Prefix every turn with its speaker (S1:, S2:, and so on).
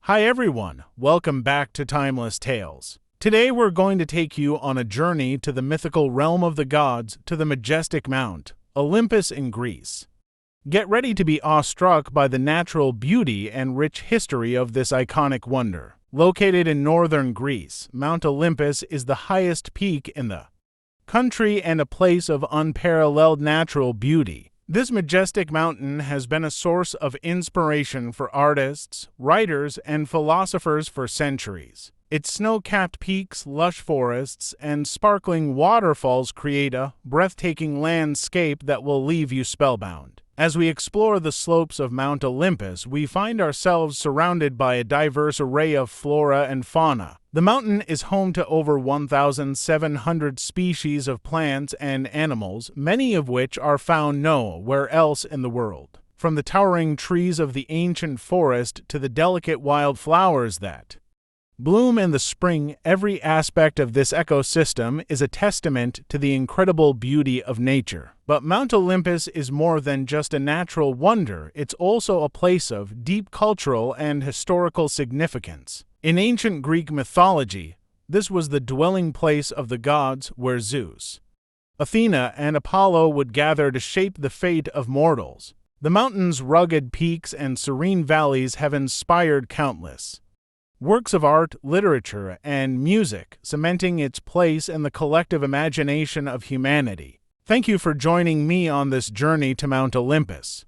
S1: Hi everyone, welcome back to Timeless Tales. Today we're going to take you on a journey to the mythical realm of the gods, to the majestic Mount Olympus in Greece. Get ready to be awestruck by the natural beauty and rich history of this iconic wonder. Located in northern Greece, Mount Olympus is the highest peak in the country and a place of unparalleled natural beauty. This majestic mountain has been a source of inspiration for artists, writers, and philosophers for centuries. Its snow-capped peaks, lush forests, and sparkling waterfalls create a breathtaking landscape that will leave you spellbound. As we explore the slopes of Mount Olympus, we find ourselves surrounded by a diverse array of flora and fauna. The mountain is home to over 1,700 species of plants and animals, many of which are found nowhere else in the world. From the towering trees of the ancient forest to the delicate wildflowers that bloom in the spring, every aspect of this ecosystem is a testament to the incredible beauty of nature. But Mount Olympus is more than just a natural wonder, it's also a place of deep cultural and historical significance. In ancient Greek mythology, this was the dwelling place of the gods where Zeus, Athena, and Apollo would gather to shape the fate of mortals. The mountain's rugged peaks and serene valleys have inspired countless works of art, literature, and music, cementing its place in the collective imagination of humanity. Thank you for joining me on this journey to Mount Olympus.